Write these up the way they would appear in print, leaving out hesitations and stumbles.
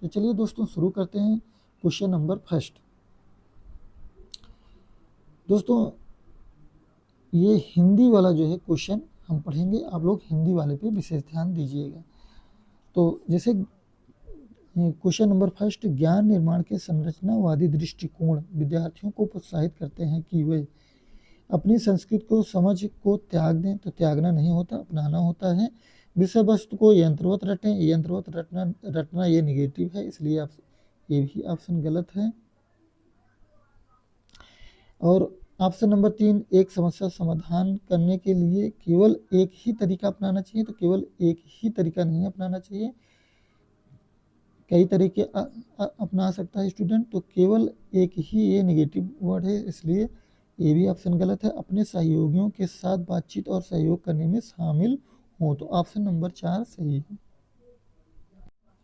तो चलिए दोस्तों शुरू करते हैं क्वेश्चन नंबर फर्स्ट। दोस्तों ये हिंदी वाला जो है क्वेश्चन हम पढ़ेंगे, आप लोग हिंदी वाले पे विशेष ध्यान दीजिएगा। तो जैसे क्वेश्चन नंबर फर्स्ट, ज्ञान निर्माण के संरचनावादी दृष्टिकोण विद्यार्थियों को प्रोत्साहित करते हैं कि वे अपनी संस्कृति को समझ को त्याग दें। तो त्यागना नहीं होता, अपनाना होता है। विषय वस्तु को यंत्रवत रटें, यंत्रवत रटना ये निगेटिव है, इसलिए आप ये भी ऑप्शन गलत है। और ऑप्शन नंबर 3, एक समस्या समाधान करने के लिए केवल एक ही तरीका अपनाना चाहिए। तो केवल एक ही तरीका नहीं अपनाना चाहिए, कई तरीके अपना सकता है स्टूडेंट। तो केवल एक ही ये नेगेटिव वर्ड है, इसलिए ये भी ऑप्शन गलत है। अपने सहयोगियों के साथ बातचीत और सहयोग करने में शामिल हो। तो ऑप्शन नंबर 4 सही है।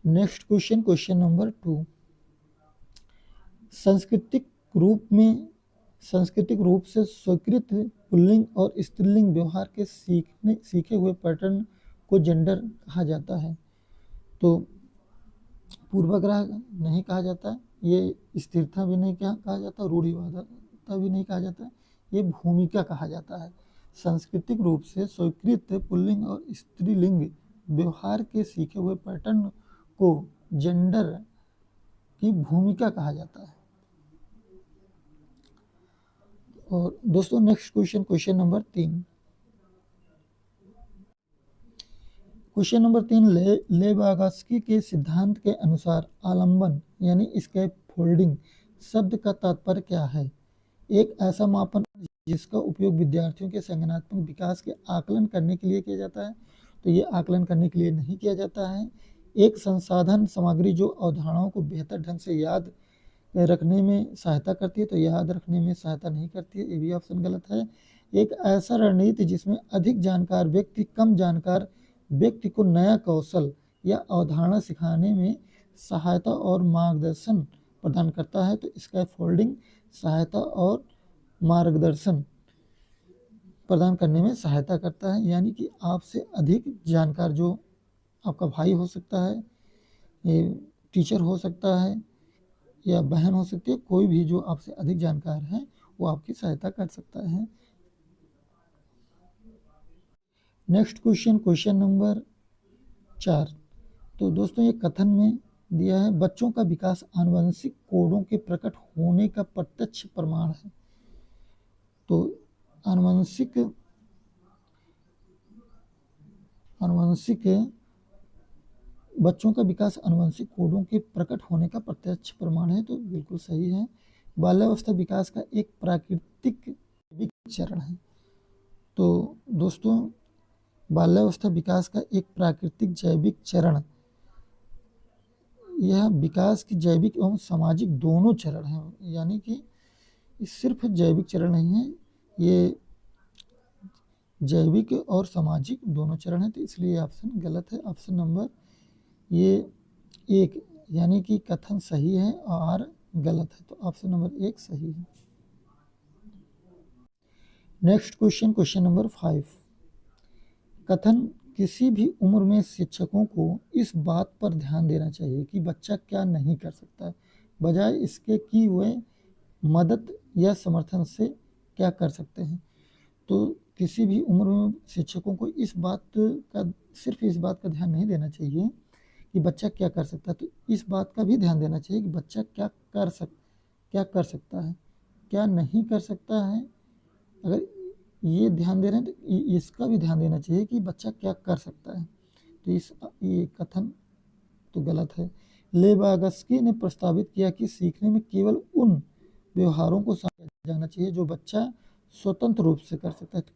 नेक्स्ट क्वेश्चन, क्वेश्चन नंबर 2, सांस्कृतिक रूप से स्वीकृत पुल्लिंग और स्त्रीलिंग व्यवहार के सीखे हुए पैटर्न को जेंडर कहा जाता है। तो पूर्वाग्रह नहीं कहा जाता, ये स्थिरता भी नहीं कहा जाता, रूढ़िवादिता भी नहीं कहा जाता, ये भूमिका कहा जाता है। सांस्कृतिक रूप से स्वीकृत पुल्लिंग और स्त्रीलिंग व्यवहार के सीखे हुए पैटर्न को जेंडर की भूमिका कहा जाता है। और दोस्तों next question, question number 3, question number 3, लेबागस्की के सिद्धांत के अनुसार आलंबन यानी स्कैप फोल्डिंग शब्द का तात्पर्य क्या है? एक ऐसा मापन जिसका उपयोग विद्यार्थियों के संज्ञानात्मक विकास के आकलन करने के लिए किया जाता है। तो ये आकलन करने के लिए नहीं किया जाता है। एक संसाधन सामग्री जो अवधारणाओं को बेहतर ढंग से याद रखने में सहायता करती है। तो याद रखने में सहायता नहीं करती है, ये भी ऑप्शन गलत है। एक ऐसा रणनीति जिसमें अधिक जानकार व्यक्ति कम जानकार व्यक्ति को नया कौशल या अवधारणा सिखाने में सहायता और मार्गदर्शन प्रदान करता है। तो स्कैफोल्डिंग सहायता और मार्गदर्शन प्रदान करने में सहायता करता है, यानी कि आपसे अधिक जानकार जो आपका भाई हो सकता है, ये टीचर हो सकता है या बहन हो सकती है, कोई भी जो आपसे अधिक जानकार है वो आपकी सहायता कर सकता है। नेक्स्ट क्वेश्चन, क्वेश्चन नंबर 4, तो दोस्तों ये कथन में दिया है, बच्चों का विकास आनुवंशिक कोडों के प्रकट होने का प्रत्यक्ष प्रमाण है। तो आनुवंशिक बच्चों का विकास आनुवंशिक कोडों के प्रकट होने का प्रत्यक्ष प्रमाण है। तो बिल्कुल सही है। बाल्यावस्था विकास का एक प्राकृतिक चरण है। तो दोस्तों बाल्यावस्था विकास का एक प्राकृतिक जैविक चरण, यह विकास की जैविक एवं सामाजिक दोनों चरण हैं, यानी कि सिर्फ जैविक चरण नहीं है, ये जैविक और सामाजिक दोनों चरण हैं। तो इसलिए ऑप्शन गलत है। ऑप्शन नंबर ये 1 यानी कि कथन सही है और गलत है। तो ऑप्शन नंबर 1 सही है। नेक्स्ट क्वेश्चन, क्वेश्चन नंबर 5, कथन किसी भी उम्र में शिक्षकों को इस बात पर ध्यान देना चाहिए कि बच्चा क्या नहीं कर सकता है, बजाय इसके कि वे मदद या समर्थन से क्या कर सकते हैं। तो किसी भी उम्र में शिक्षकों को सिर्फ इस बात का ध्यान नहीं देना चाहिए कि बच्चा क्या कर सकता है, तो इस बात का भी ध्यान देना चाहिए कि बच्चा क्या कर सकता है, क्या नहीं कर सकता है। अगर ये ध्यान दे रहे हैं तो इसका भी ध्यान देना चाहिए कि बच्चा क्या कर सकता है। तो ये कथन तो गलत है। लेबागस्की ने प्रस्तावित किया कि सीखने में केवल उन व्यवहारों को समझा जाना चाहिए जो बच्चा स्वतंत्र रूप से कर सकता है। तो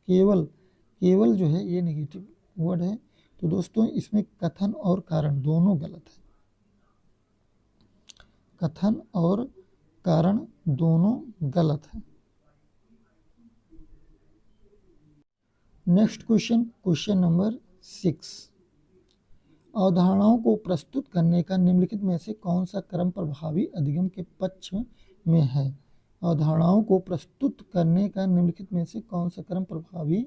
केवल जो है ये नेगेटिव वर्ड है। तो दोस्तों इसमें कथन और कारण दोनों गलत है, कथन और कारण दोनों गलत है। नेक्स्ट क्वेश्चन, क्वेश्चन नंबर 6, अवधारणाओं को प्रस्तुत करने का निम्नलिखित में से कौन सा क्रम प्रभावी अधिगम के पक्ष में है? अवधारणाओं को प्रस्तुत करने का निम्नलिखित में से कौन सा क्रम प्रभावी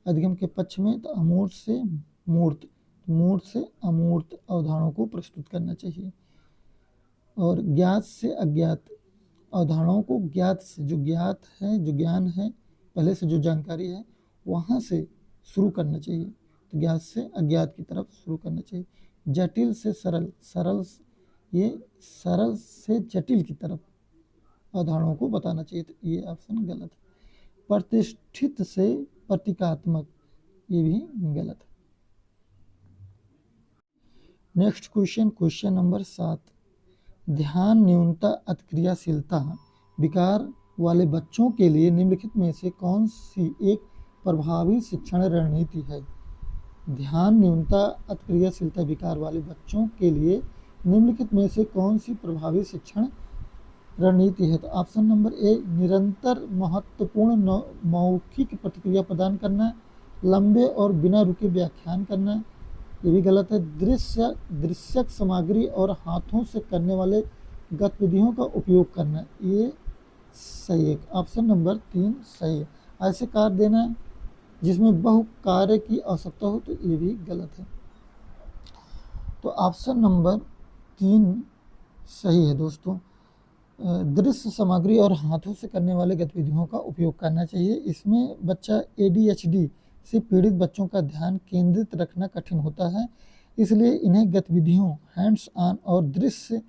अधिगम के पक्ष में? तो अमूर्त से अमूर्त अवधारणाओं को प्रस्तुत करना चाहिए। और ज्ञात से अज्ञात अवधारणाओं को ज्ञात से, जो ज्ञात है, जो ज्ञान है, पहले से जो जानकारी है वहाँ से शुरू करना चाहिए। तो ज्ञात से अज्ञात की तरफ शुरू करना चाहिए। जटिल से सरल, ये सरल से जटिल की तरफ अवधारणाओं को बताना चाहिए। तो ये ऑप्शन गलत है। प्रतिष्ठित से प्रतीकात्मक, ये भी गलत है। Next question, question number 7। ध्यान न्यूनता अतिक्रियाशीलता विकार वाले बच्चों के लिए निम्नलिखित में से कौन सी एक प्रभावी शिक्षण रणनीति है? ध्यान न्यूनता अतिक्रियाशीलता विकार वाले बच्चों के लिए निम्नलिखित में से कौन सी प्रभावी शिक्षण रणनीति है? तो ऑप्शन नंबर ए, निरंतर महत्वपूर्ण मौखिक प्रतिक्रिया प्रदान करना, लंबे और बिना रुके व्याख्यान करना, ये भी गलत है। दृश्यक सामग्री और हाथों से करने वाले गतिविधियों का उपयोग करना, ये सही है। ऑप्शन नंबर 3 सही है। ऐसे कार्य देना जिसमें बहु कार्य की आवश्यकता हो, तो ये भी गलत है। तो ऑप्शन नंबर 3 सही है दोस्तों। दृश्य सामग्री और हाथों से करने वाले गतिविधियों का उपयोग करना चाहिए। इसमें बच्चा ADHD से पीड़ित बच्चों का ध्यान केंद्रित रखना कठिन होता है, इसलिए इन्हें गतिविधियों, हैंड्स ऑन और दृश्य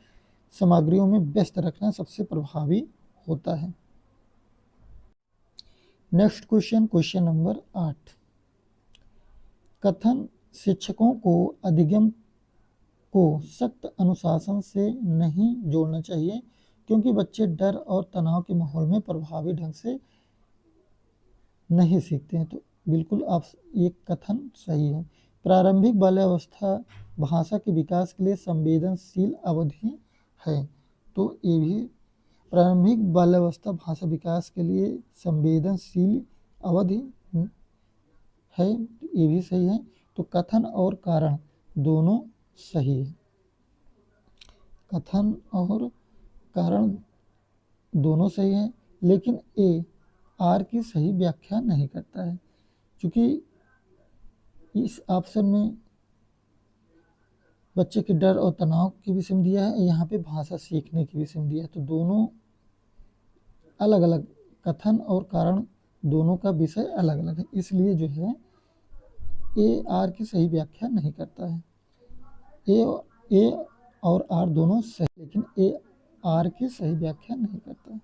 सामग्रियों में व्यस्त रखना सबसे प्रभावी होता है। Next question, question number 8। कथन शिक्षकों को अधिगम को सख्त अनुशासन से नहीं जोड़ना चाहिए, क्योंकि बच्चे डर और तनाव के माहौल में प्रभावी ढंग से नहीं सीखते हैं। तो बिल्कुल आप ये कथन सही है। प्रारंभिक बाल्यावस्था भाषा के विकास के लिए संवेदनशील अवधि है, तो ये भी प्रारंभिक बाल्यावस्था भाषा विकास के लिए संवेदनशील अवधि है, ये भी सही है। तो कथन और कारण दोनों सही है। कथन और कारण दोनों सही है, लेकिन ए आर की सही व्याख्या नहीं करता है, क्योंकि इस ऑप्शन में बच्चे के डर और तनाव के विषय में दिया है, यहाँ पे भाषा सीखने के विषय में दिया है। तो दोनों अलग अलग, कथन और कारण दोनों का विषय अलग अलग है, इसलिए जो है ए आर की सही व्याख्या नहीं करता है। ए और आर दोनों सही, लेकिन ए आर की सही व्याख्या नहीं करता है।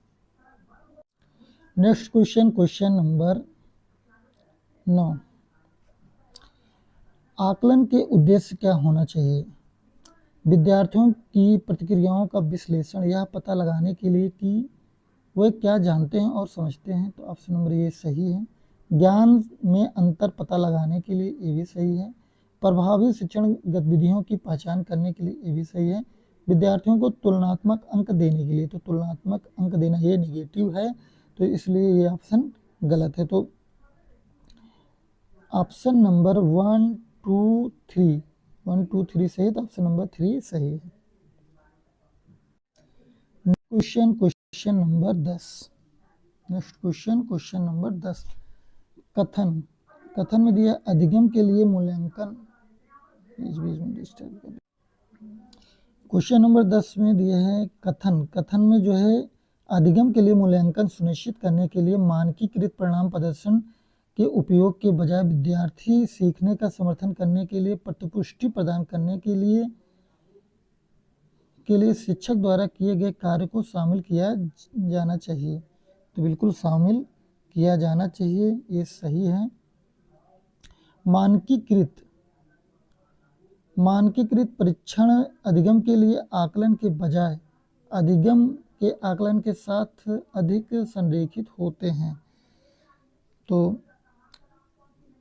Next question, question number 9। आकलन के उद्देश्य क्या होना चाहिए? विद्यार्थियों की प्रतिक्रियाओं का विश्लेषण, यह पता लगाने के लिए कि वे क्या जानते हैं और समझते हैं। तो ऑप्शन नंबर ये सही है। ज्ञान में अंतर पता लगाने के लिए, ये भी सही है। प्रभावी शिक्षण गतिविधियों की पहचान करने के लिए, ये भी सही है। विद्यार्थियों को तुलनात्मक अंक देने के लिए, तो तुलनात्मक अंक देना ये निगेटिव है, तो इसलिए ये ऑप्शन गलत है। तो ऑप्शन नंबर 1, 2, 3 सही है, तो ऑप्शन नंबर 3 सही है। Question number 10। Next question, question number 10। कथन में दिया अधिगम के लिए मूल्यांकन, बीच में डिस्टर्ब कर। क्वेश्चन नंबर 10 में दिया है कथन में जो है अधिगम के लिए मूल्यांकन सुनिश्चित करने के लिए मानकीकृत परिणाम प्रदर्शन के उपयोग के बजाय विद्यार्थी सीखने का समर्थन करने के लिए प्रतिपुष्टि प्रदान करने के लिए शिक्षक द्वारा किए गए कार्य को शामिल किया जाना चाहिए। तो बिल्कुल शामिल किया जाना चाहिए, ये सही है। मानकीकृत परीक्षण अधिगम के लिए आकलन के बजाय अधिगम के आकलन के साथ अधिक संरेखित होते हैं। तो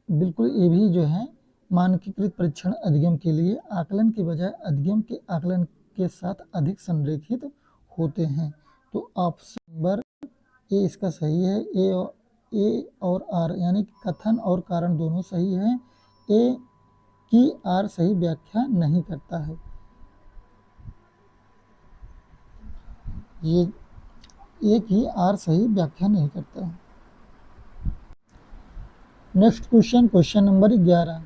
बिल्कुल ये भी जो है मानकीकृत परीक्षण अधिगम के लिए आकलन के बजाय अधिगम के आकलन के साथ अधिक संरेखित होते हैं। तो ऑप्शन नंबर ए इसका सही है। ए और आर यानी कथन और कारण दोनों सही है। ए की आर सही व्याख्या नहीं करता है। ये ए की आर सही व्याख्या नहीं करता है। Next question, question number 11।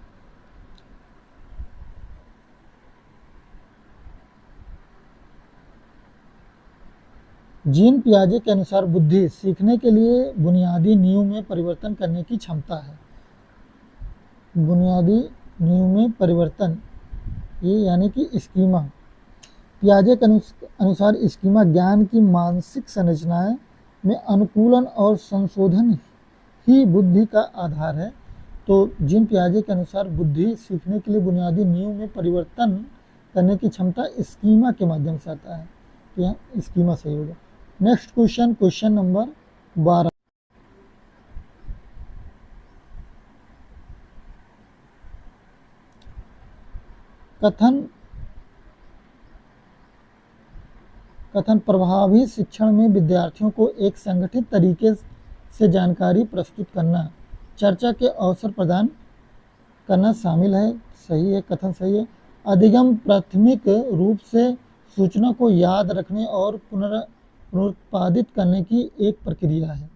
Jean पियाजे के अनुसार बुद्धि सीखने के लिए बुनियादी नींव में परिवर्तन करने की क्षमता है। बुनियादी नींव में परिवर्तन, ये यानी कि स्कीमा। पियाजे के अनुसार स्कीमा ज्ञान की मानसिक संरचनाएं में अनुकूलन और संशोधन ही बुद्धि का आधार है। तो जीन पियाजे के अनुसार बुद्धि सीखने के लिए बुनियादी नींव में परिवर्तन करने की क्षमता स्कीमा के माध्यम से आता है। तो यहाँ स्कीमा सही होगा। Next question, question number 12। कथन प्रभावी शिक्षण में विद्यार्थियों को एक संगठित तरीके से जानकारी प्रस्तुत करना, चर्चा के अवसर प्रदान करना शामिल है। सही है, कथन सही है। अधिगम प्राथमिक रूप से सूचना को याद रखने और पुनरुत्पादित करने की एक प्रक्रिया है।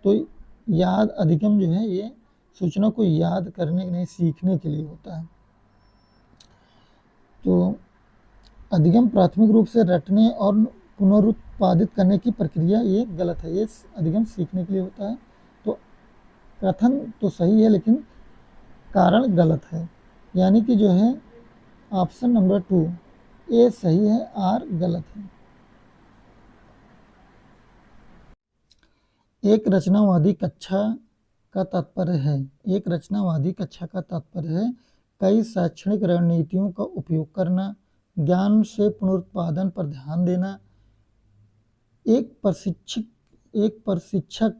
तो याद अधिगम जो है ये सूचना को याद करने नहीं, सीखने के लिए होता है। तो अधिगम प्राथमिक रूप से रटने और पुनरुत्पादित करने की प्रक्रिया, ये गलत है। ये अधिगम सीखने के लिए होता है। तो कथन तो सही है लेकिन कारण गलत है, यानी कि जो है ऑप्शन नंबर 2 ए सही है, आर गलत है। एक रचनावादी कक्षा का तात्पर्य है, एक रचनावादी कक्षा का तात्पर्य है कई शैक्षणिक रणनीतियों का उपयोग करना, ज्ञान से पुनरुत्पादन पर ध्यान देना, एक प्रशिक्षक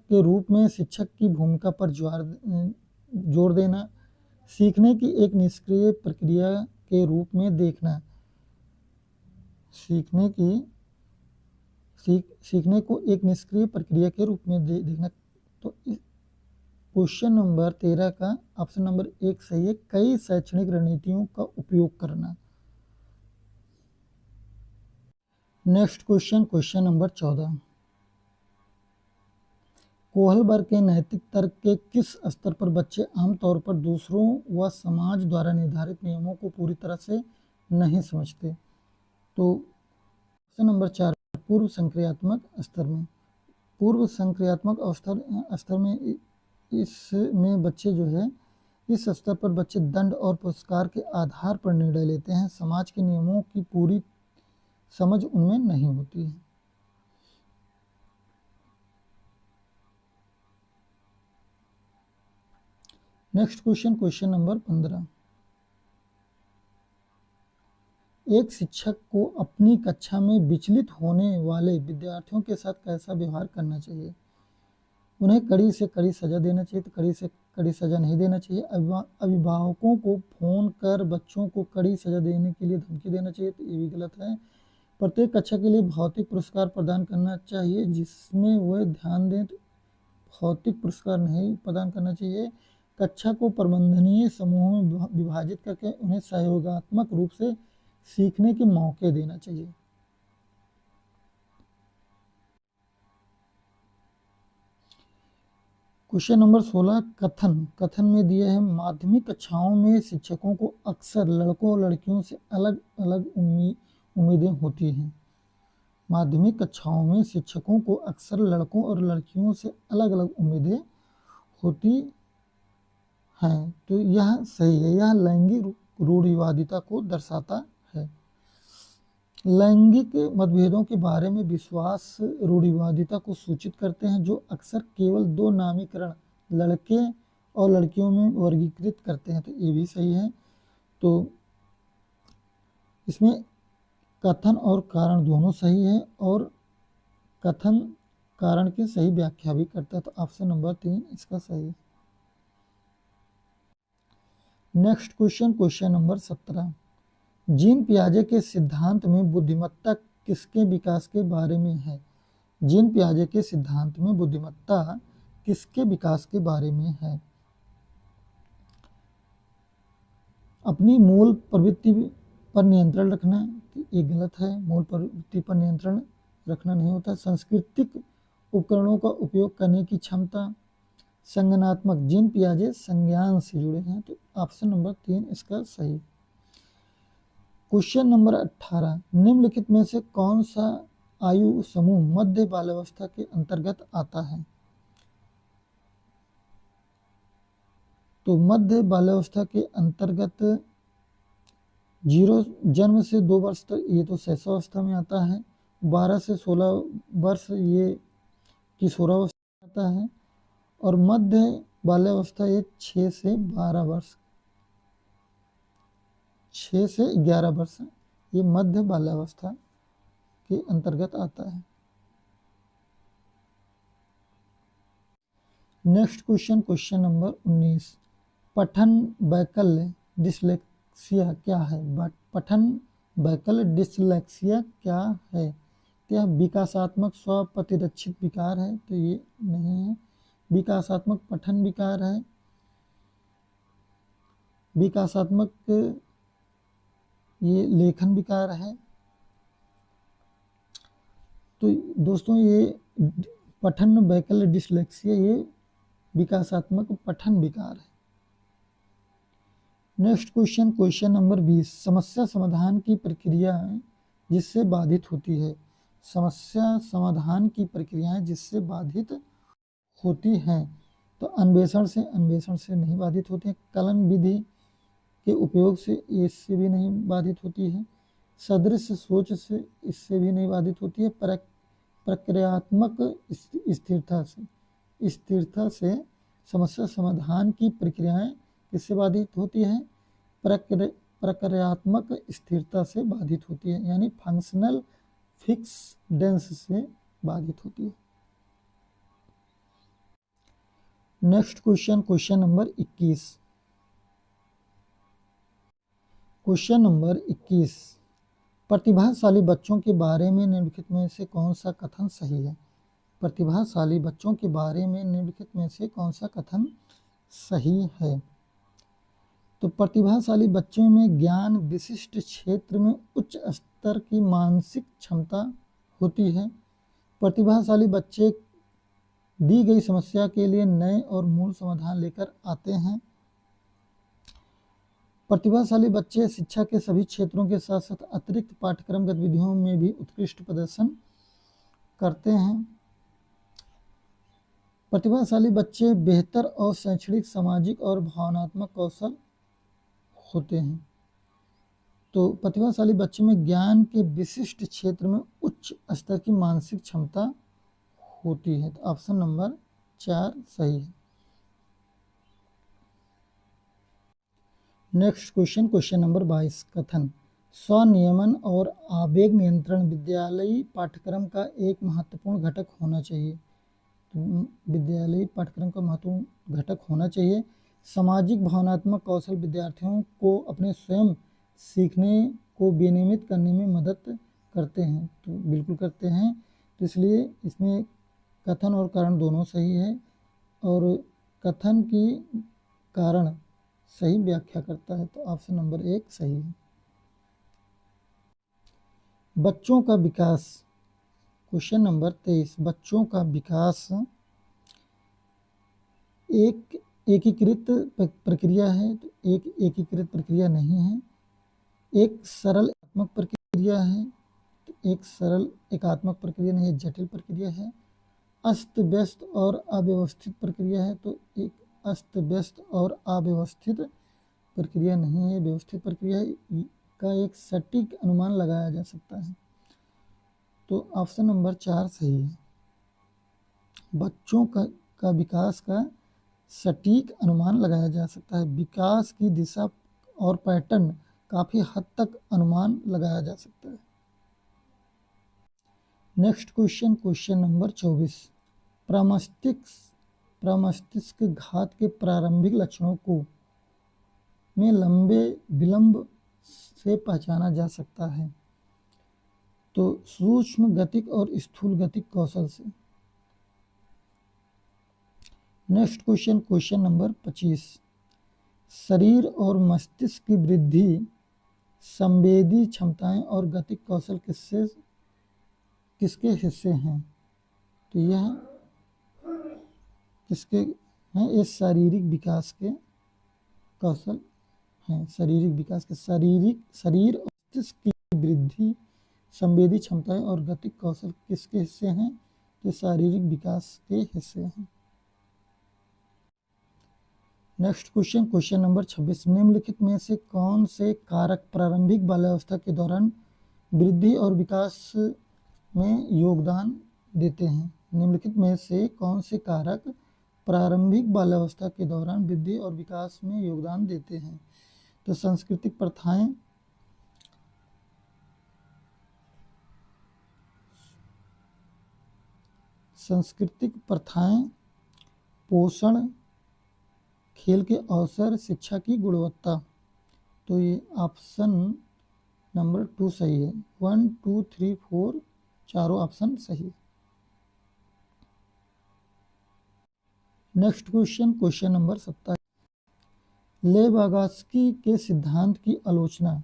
के रूप में शिक्षक की भूमिका पर जोर देना, सीखने की एक निष्क्रिय प्रक्रिया के रूप में देखना, सीखने को एक निष्क्रिय प्रक्रिया के रूप में देखना। तो क्वेश्चन नंबर 13 का ऑप्शन नंबर 1 सही है, कई शैक्षणिक रणनीतियों का उपयोग करना। Next question, question number 14। Kohlberg के नैतिक तर्क के किस स्तर पर बच्चे आमतौर पर दूसरों व समाज द्वारा निर्धारित नियमों को पूरी तरह से नहीं समझते? तो ऑप्शन नंबर 4 पूर्व संक्रियात्मक स्तर में। पूर्व संक्रियात्मक स्तर में इसमें बच्चे जो है, इस स्तर पर बच्चे दंड और पुरस्कार के आधार पर निर्णय लेते हैं। समाज के नियमों की पूरी समझ उनमें नहीं होती है। Next question, question number 15। एक शिक्षक को अपनी कक्षा में विचलित होने वाले विद्यार्थियों के साथ कैसा व्यवहार करना चाहिए? उन्हें कड़ी से कड़ी सजा देना चाहिए, तो कड़ी से कड़ी सजा नहीं देना चाहिए। अभिभावकों को फोन कर बच्चों को कड़ी सजा देने के लिए धमकी देना चाहिए, तो ये भी गलत है। प्रत्येक कक्षा के लिए भौतिक पुरस्कार प्रदान करना चाहिए जिसमें वह ध्यान दें, तो भौतिक पुरस्कार नहीं प्रदान करना चाहिए। कक्षा को प्रबंधनीय समूहों में विभाजित करके उन्हें सहयोगात्मक रूप से सीखने के मौके देना चाहिए। क्वेश्चन नंबर 16 कथन में दिया है माध्यमिक कक्षाओं में शिक्षकों को अक्सर लड़कों और लड़कियों से अलग अलग उम्मीदें होती हैं। माध्यमिक कक्षाओं में शिक्षकों को अक्सर लड़कों और लड़कियों से अलग अलग उम्मीदें होती हैं। तो यह सही है, यह लैंगिक रूढ़िवादिता को दर्शाता है। लैंगिक मतभेदों के बारे में विश्वास रूढ़िवादिता को सूचित करते हैं जो अक्सर केवल दो नामीकरण लड़के और लड़कियों में वर्गीकृत करते हैं। तो ये भी सही है। तो इसमें कथन और कारण दोनों सही है और कथन कारण की सही व्याख्या भी करता है। तो ऑप्शन नंबर 3 इसका सही है। Next question, question number 17। Jean पियाजे के सिद्धांत में बुद्धिमत्ता किसके विकास के बारे में है? जीन पियाजे के सिद्धांत में बुद्धिमत्ता किसके विकास के बारे में है? अपनी मूल प्रवृत्ति पर नियंत्रण रखना, ये गलत है। मूल प्रवृत्ति पर नियंत्रण रखना नहीं होता। सांस्कृतिक उपकरणों का उपयोग करने की क्षमता, संज्ञानात्मक। जीन पियाजे संज्ञान से जुड़े हैं। तो ऑप्शन नंबर 3 इसका सही। Question number 18। निम्नलिखित में से कौन सा आयु समूह मध्य बाल्यावस्था के अंतर्गत आता है? तो मध्य बाल्यावस्था के अंतर्गत 0 जन्म से 2 वर्ष तक ये तो शैशवावस्था में आता है, 12 से 16 वर्ष ये किशोरावस्था में आता है, और मध्य बाल्यावस्था ये 6 से 12 वर्ष, 6 से 11 वर्ष ये मध्य बाल्यावस्था के अंतर्गत आता है। नेक्स्ट क्वेश्चन, क्वेश्चन नंबर 19, पठन वैकल्य डिसलेक्सिया क्या है? पठन वैकल्य डिसलेक्सिया क्या है? तो यह विकासात्मक स्वप्रतिरक्षित विकार है, तो ये नहीं है। विकासात्मक पठन विकार है, विकासात्मक ये लेखन विकार है। तो दोस्तों ये पठन वैकल्य डिसलेक्सिया ये विकासात्मक पठन विकार है। नेक्स्ट क्वेश्चन, क्वेश्चन नंबर 20, समस्या समाधान की प्रक्रियाएं जिससे बाधित होती है। समस्या समाधान की प्रक्रियाएं जिससे बाधित होती हैं, तो अन्वेषण से नहीं बाधित होती है, कलन विधि के उपयोग से इससे भी नहीं बाधित होती है, सदृश सोच से इससे भी नहीं बाधित होती है, प्रक्रियात्मक स्थिरता से समस्या समाधान की प्रक्रियाएं किससे बाधित होती है? प्रक्रियात्मक स्थिरता से बाधित होती है, यानी फंक्शनल फिक्सडेंस से बाधित होती है। Next question, question number 21, question number 21, प्रतिभाशाली बच्चों के बारे में निम्नलिखित में से कौन सा कथन सही है? प्रतिभाशाली बच्चों के बारे में निम्नलिखित में से कौन सा कथन सही है? तो प्रतिभाशाली बच्चों में ज्ञान विशिष्ट क्षेत्र में उच्च स्तर की मानसिक क्षमता होती है। प्रतिभाशाली बच्चे दी गई समस्या के लिए नए और मूल समाधान लेकर आते हैं। प्रतिभाशाली बच्चे शिक्षा के सभी क्षेत्रों के साथ साथ अतिरिक्त पाठ्यक्रम गतिविधियों में भी उत्कृष्ट प्रदर्शन करते हैं। प्रतिभाशाली बच्चे बेहतर और शैक्षणिक, सामाजिक और भावनात्मक कौशल होते हैं। तो प्रतिभाशाली बच्चे में ज्ञान के विशिष्ट क्षेत्र में उच्च स्तर की मानसिक क्षमता होती है, तो ऑप्शन नंबर 4 सही है। नेक्स्ट क्वेश्चन, क्वेश्चन नंबर 22, कथन स्वनियमन और आवेग नियंत्रण विद्यालयी पाठ्यक्रम का एक महत्वपूर्ण घटक होना चाहिए। तो विद्यालयी पाठ्यक्रम का महत्वपूर्ण घटक होना चाहिए। सामाजिक भावनात्मक कौशल विद्यार्थियों को अपने स्वयं सीखने को विनियमित करने में मदद करते हैं, तो बिल्कुल करते हैं। तो इसलिए इसमें कथन और कारण दोनों सही है, और कथन की कारण सही व्याख्या करता है, तो ऑप्शन नंबर 1 सही है। बच्चों का विकास, क्वेश्चन नंबर 23, बच्चों का विकास एक एकीकृत प्रक्रिया है, तो एक एकीकृत प्रक्रिया नहीं है। एक सरल एकात्मक प्रक्रिया है, तो एक सरल एकात्मक प्रक्रिया नहीं है, जटिल प्रक्रिया है। अस्त व्यस्त और अव्यवस्थित प्रक्रिया है, तो एक अस्त व्यस्त और अव्यवस्थित प्रक्रिया नहीं है, व्यवस्थित प्रक्रिया का एक सटीक अनुमान लगाया जा सकता है, तो ऑप्शन नंबर 4 सही है। बच्चों का विकास का सटीक अनुमान लगाया जा सकता है, विकास की दिशा और पैटर्न काफ़ी हद तक अनुमान लगाया जा सकता है। नेक्स्ट क्वेश्चन, क्वेश्चन नंबर 24, प्रमस्तिष्क घात के प्रारंभिक लक्षणों को में लंबे विलंब से पहचाना जा सकता है, तो सूक्ष्म गतिक और स्थूल गतिक कौशल से। नेक्स्ट क्वेश्चन, क्वेश्चन नंबर 25, शरीर और मस्तिष्क की वृद्धि, संवेदी क्षमताएं और गतिक कौशल किसके हिस्से हैं? तो यह किसके हैं? ये शारीरिक विकास के कौशल हैं, शारीरिक विकास के। शरीर और मस्तिष्क की वृद्धि, संवेदी क्षमताएं और गतिक कौशल किसके हिस्से हैं? तो शारीरिक विकास के हिस्से हैं। नेक्स्ट क्वेश्चन, क्वेश्चन नंबर 26, निम्नलिखित में से कौन से कारक प्रारंभिक बाल्यावस्था के दौरान वृद्धि और विकास में योगदान देते हैं? निम्नलिखित में से कौन से कारक प्रारंभिक बाल्यावस्था के दौरान वृद्धि और विकास में योगदान देते हैं? तो सांस्कृतिक प्रथाएं, पोषण, खेल के अवसर, शिक्षा की गुणवत्ता। तो ये ऑप्शन नंबर 2 सही है। 1 2 3 4 चारों ऑप्शन सही है। नेक्स्ट क्वेश्चन, क्वेश्चन नंबर 27, लेवागास्की के सिद्धांत की आलोचना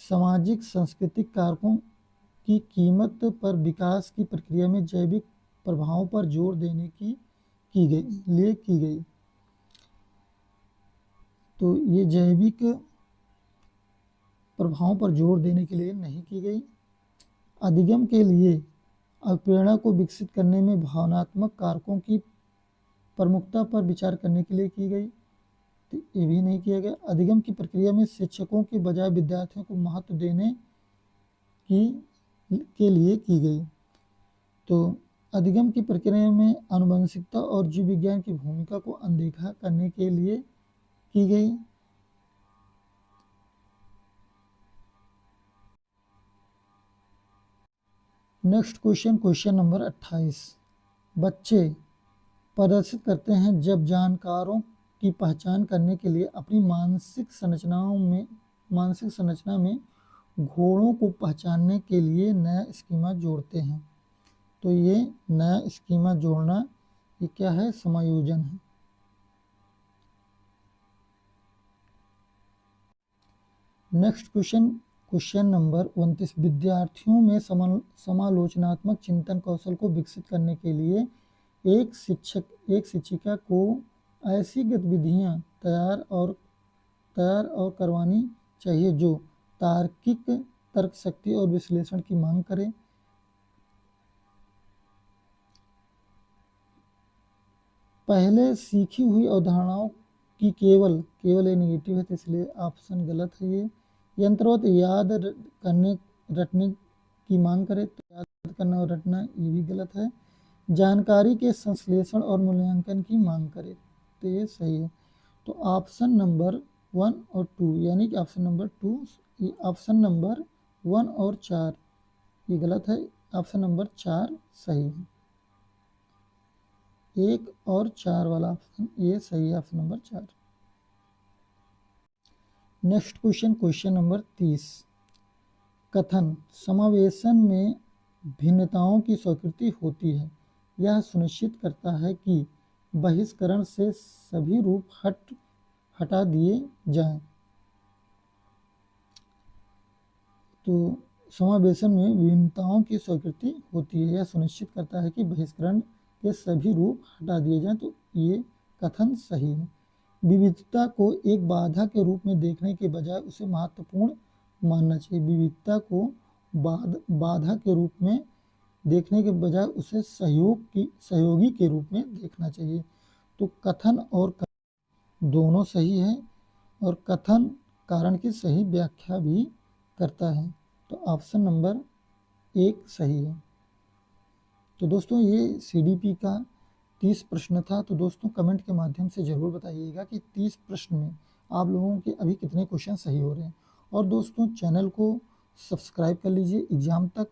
सामाजिक सांस्कृतिक कारकों की कीमत पर विकास की प्रक्रिया में जैविक प्रभावों पर जोर देने की गई। तो ये जैविक प्रभावों पर जोर देने के लिए नहीं की गई। अधिगम के लिए अवप्रेरणा को विकसित करने में भावनात्मक कारकों की प्रमुखता पर विचार करने के लिए की गई। तो ये भी नहीं किया गया। अधिगम की प्रक्रिया में शिक्षकों के बजाय विद्यार्थियों को महत्व देने के लिए की गई। तो अधिगम की प्रक्रिया में आनुवंशिकता और जीव विज्ञान की भूमिका को अनदेखा करने के लिए की गई। नेक्स्ट क्वेश्चन, क्वेश्चन नंबर 28, बच्चे प्रदर्शित करते हैं जब जानकारों की पहचान करने के लिए अपनी मानसिक संरचना में घोड़ों को पहचानने के लिए नया स्कीमा जोड़ते हैं। तो ये नया स्कीमा जोड़ना ये क्या है? समायोजन है। नेक्स्ट क्वेश्चन, क्वेश्चन नंबर 29, विद्यार्थियों में समालोचनात्मक चिंतन कौशल को विकसित करने के लिए एक शिक्षिका को ऐसी गतिविधियां तैयार और करवानी चाहिए जो तार्किक तर्क शक्ति और विश्लेषण की मांग करे। पहले सीखी हुई अवधारणाओं की केवल ये नेगेटिव है, तो इसलिए ऑप्शन गलत है। ये यंत्रवत याद रटने की मांग करे, तो याद करना और रटना ये भी गलत है। जानकारी के संश्लेषण और मूल्यांकन की मांग करे, तो ये सही है। तो ऑप्शन नंबर 1 और 2 यानी कि ऑप्शन नंबर 2, ऑप्शन नंबर 1 और 4 ये गलत है। ऑप्शन नंबर 4 सही है। 1 और 4 वाला ऑप्शन ये सही है, option number 4। Next question, question number 30, कथन समावेशन में भिन्नताओं की स्वीकृति होती है, यह सुनिश्चित करता है कि बहिष्करण से सभी रूप हटा दिए जाएं। तो समावेशन में भिन्नताओं की स्वीकृति होती है, यह सुनिश्चित करता है कि बहिष्करण के सभी रूप हटा दिए जाएं। तो ये कथन सही है। विविधता को एक बाधा के रूप में देखने के बजाय उसे महत्वपूर्ण मानना चाहिए। विविधता को बाधा के रूप में देखने के बजाय उसे सहयोगी के रूप में देखना चाहिए। तो कथन और दोनों सही है, और कथन कारण की सही व्याख्या भी करता है। तो ऑप्शन नंबर 1 सही है। तो दोस्तों ये CDP का 30 प्रश्न था। तो दोस्तों कमेंट के माध्यम से ज़रूर बताइएगा कि 30 प्रश्न में आप लोगों के अभी कितने क्वेश्चन सही हो रहे हैं। और दोस्तों चैनल को सब्सक्राइब कर लीजिए एग्ज़ाम तक